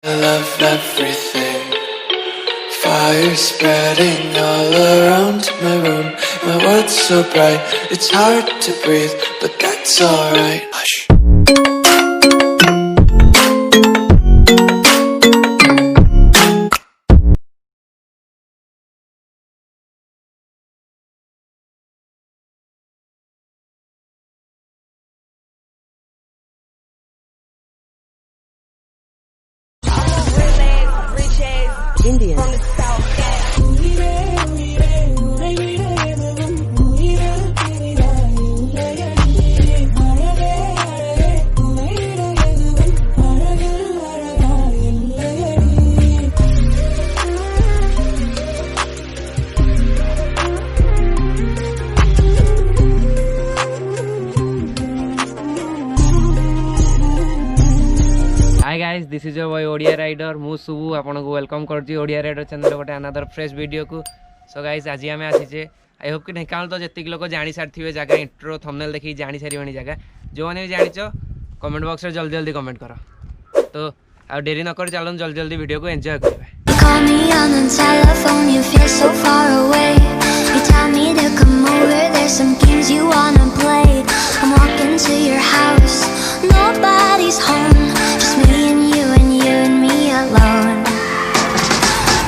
I love everything. Fire spreading all around my room. My world's so bright, it's hard to breathe, but that's alright. Hush. Indian. Hi guys, this is your boy Odia rider. मु सुबु आपन को welcome करछि Odia rider channel गोटे another fresh video को। So guys, आज आम आसीचे। I hope कि ढेंकानाल तो जतिक लोक जानी सारी जगह इंट्रो थंबनेल देखि जानी सारी जगह जो मैंने भी जानिच कमेंट बॉक्स में जल्दी जल्दी कमेंट कर। तो आ डेरी न कर चलो जल्दी जल्दी वीडियो को एंजॉय करबे। Call me on the telephone, you feel so far away. You tell me to come over, there's some games you wanna play. I'm walking to your house, nobody's home, just me and you and me alone.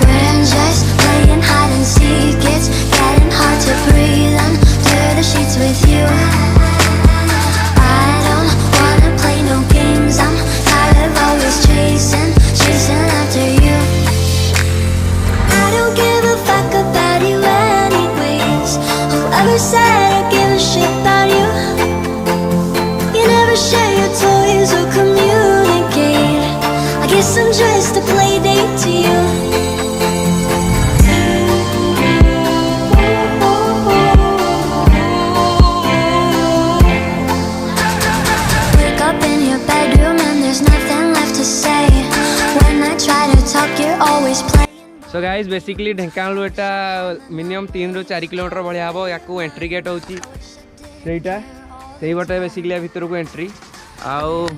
We're just playing hide and seek, it's getting hard to breathe under the sheets with you. I don't wanna play no games, I'm tired of always chasing after you. I don't give a fuck about you anyways. Whoever said I give a shit about you? You never share your toys or communicate. I guess I'm just a play date to you. Wake up in your bedroom and there's nothing left to say. When I try to talk, you're always playing. So guys basically Dhenkanal Etah minimum 3 ରୁ 4 kilometre भाया हम। या entry gate होची सेटा सही बटे basically भितर को entry. आउ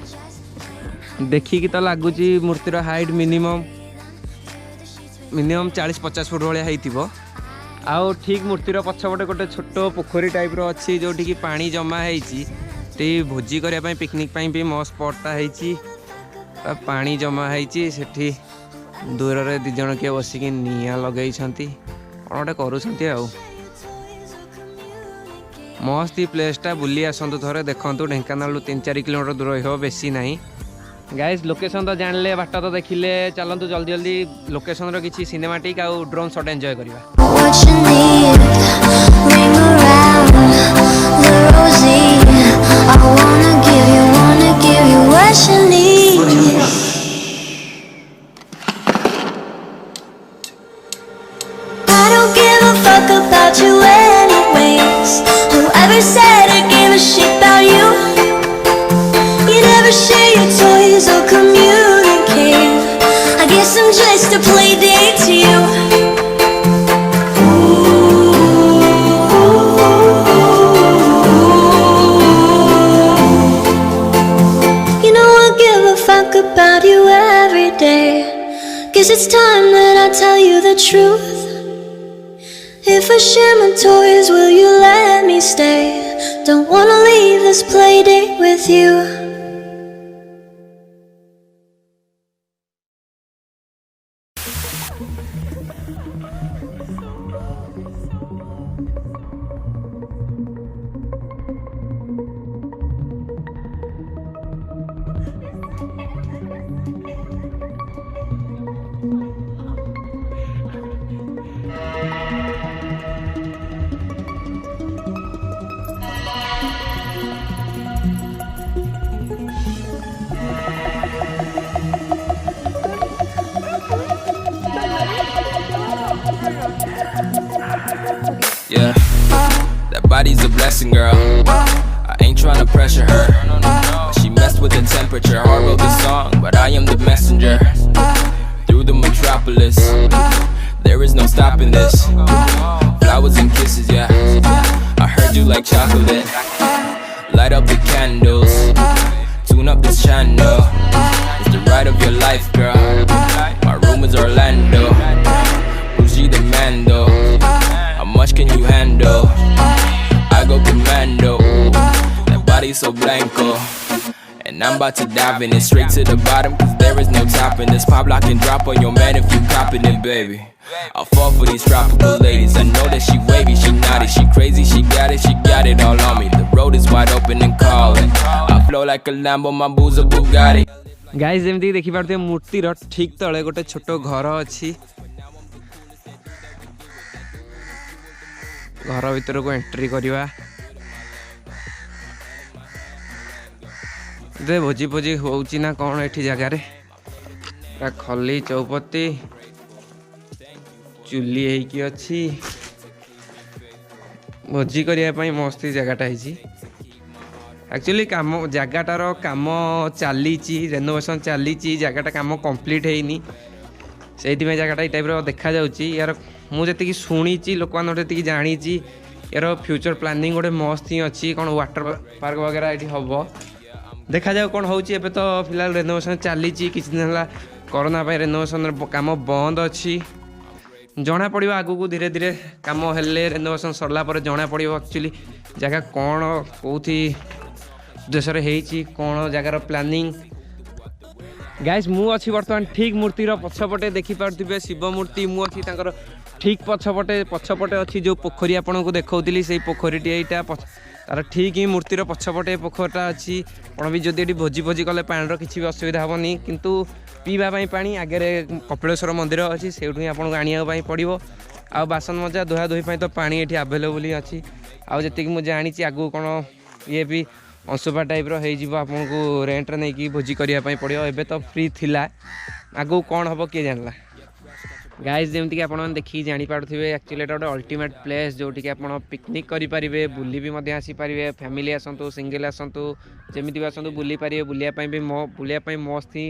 देखिकी तो लगुच मूर्तिर हाइट मिनिमम 40-50 फुट भाया होइतिबो। आउ ठीक मूर्तिर पछपटे गोटे छोट पोखरी टाइप अच्छी जो पानी जमा होती भोजी करने पिकनिक भी मस्त स्पॉटा होती पानी जमा होती सेठी दूर रे दी जन किए बसिक निआ लगे कौन गोटे कर मस्त प्लेसटा बुली आसतु थे देखु। ढेंकानाल 3-4 किलोमीटर दूर हो बेसी ना। गाइज लोकेशन तो जानले बाट तो देखिले चलतु जल्दी जल्दी लोकेशन रो किछि सिनेमैटिक आ ड्रोन शॉट एंजॉय करिवा। What you need, ring around the rosy. I wanna give you what you need. I don't give a fuck about you anyways. Whoever said I gave a shit about you? You never share your toys or communicate. I guess I'm just a play date to you. About you every day. Guess it's time that I tell you the truth. If I share my toys, will you let me stay? Don't wanna leave this play date with you. Yeah, that body's a blessing, girl. I ain't tryna pressure her. She messed with the temperature. I wrote the song, but I am the messenger. Through the metropolis, there is no stopping this. Flowers and kisses, yeah. I heard you like chocolate. Light up the candles, tune up this channel. It's the ride of your life, girl. so blanco. And I'm about to dive in it straight to the bottom, cause there is no topping this. Pop lock and drop on your man if you copping it, baby. I'll fall for these tropical ladies. I know that she wavy, she naughty, she crazy, she got it all on me. The road is wide open and calling. I flow like a Lambo, my boo's a Bugatti. Guys जेमती देखि पारते मूर्तिर ठीक तले गोटे छोट घर अच्छी घर भीतर को एंट्री करवा दे भोजी भोजी होउची ना कौन एठी जगह रे पूरा खली चौपती चुली होइकी अच्छी भोजी करिया पई मस्ती जगहटा है एक्चुअली काम जगाटार काम चली रेनोवेशन चली जगहटा काम कंप्लीट होनी से जगहटा ये टाइप देखा यार मुझे शुणी लोक मैंने जानी यार फ्यूचर प्लानिंग गोटे मस्त ही अच्छी कौन वाटर पार्क वगैरह ये हम देखा जाओ कौन हो तो फिलहाल रेनोवेशन चली किसी दिन है कोरोना रेनोवेशन काम बंद अच्छी जना पड़ो आगू को धीरे धीरे काम हेल्ले रेनोवेशन सरला जना पड़ो एक्चुअली जगह कौन कौथी देश कौन जगार प्लानिंग गाइस मु अच्छी बर्तमान ठीक मूर्तिर पछपटे देखिपे शिव मूर्ति मु अच्छी ठीक पछपटे अच्छी जो पोखरी आपन को देखौली से पोखरीटी यहाँ तार ठीक ही मूर्तिर पछपटे पोखरटा अच्छी कौन भी जदि भोजी भोजी कले पानी किसी भी असुविधा हेनी किंतु पीवाई पानी आगे कपिलेश्वर मंदिर अच्छी से आपको आने पड़ो आ बासन मजा धुआ धुई तो पानी ये आवेलेबल अच्छी आती मुझे जानी आगू कौन ये भी अंशुपा टाइप आपको रेंट रे नहीं भोजी करने पड़ो एबे तो फ्री थिला आगू कौन हम किए जानला गाइस जमीक आप देखिए जानीपारे एक्चुअली गोटे अल्टीमेट प्लेस जोटि आप पिकनिक करेंगे बुली भी आसीपारे फैमिली आसतु सिंगल आसतु जमी भी आसतु बुली पारे बुलायापी भी बुलायापी मस्त ही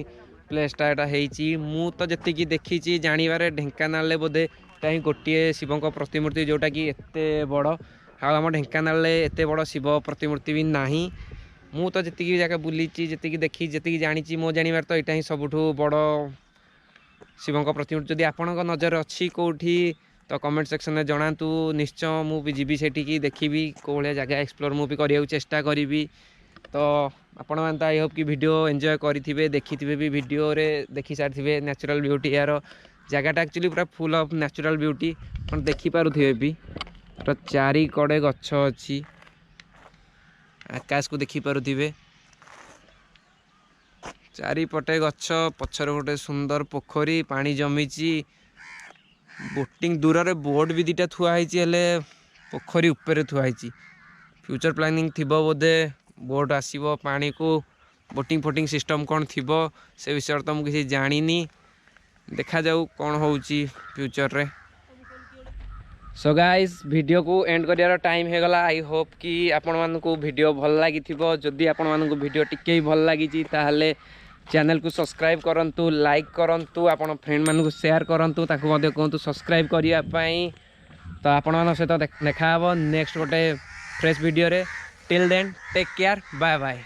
प्लेसटा यहाँ मु तो जी देखी जानवर ढेंकानाल बोधे कहीं गोटे शिव प्रतिमूर्ति जोटा कि एत बड़ आम ढेंकानाल एत बड़ शिव प्रतिमूर्ति भी ना मु तो जी जगह बुली जी देखी जी जानी मो जानवर तो यहाँ ही सबुठ बड़ शिव प्रतिमूर्ति जदि आपण नजर अच्छी कौटी तो कमेंट सेक्शन में जनातु निश्चय मुझे जीवी से देखी कौ भाया जगह एक्सप्लोर मुझे करने चेष्टा करी तो आपण मैंने आई होप कि वीडियो एंजॉय करेंगे देखी भी वीडियो रे देखी सारी नेचुरल ब्यूटी यार जगहटा एक्चुअली पूरा फुल ऑफ नेचुरल ब्यूटी आप देखिपे भी पूरा चारि कड़े गछ अच्छी आकाश को देखिपे चारिपटे गछ पछर गोटे सुंदर पोखरी पानी जमीची बोटिंग दूर रे बोट भी दुटा थुआई पोखरी उपरे थुआई फ्यूचर प्लानिंग थी बोधे बोट आसो पानी को बोटिंग फोटिंग सिस्टम कौन थी से विषय तो मुझे जानी देखा जाऊ कौन हो फ्यूचर रे सो गाइस वीडियो को एंड करियार टाइम हो गला आई होप कि आपण मानकु वीडियो भल लगी जदि आपण मानकु वीडियो टिके भल लगी ताहले चैनल को सब्सक्राइब करंतु लाइक करंतु आपण फ्रेंड मानकु शेयर करंतु ताकु मध्ये कहंतु सब्सक्राइब करिया पई तो आपण मान सहित देखा नेक्स्ट गोटे फ्रेश वीडियो रे till then take care bye bye.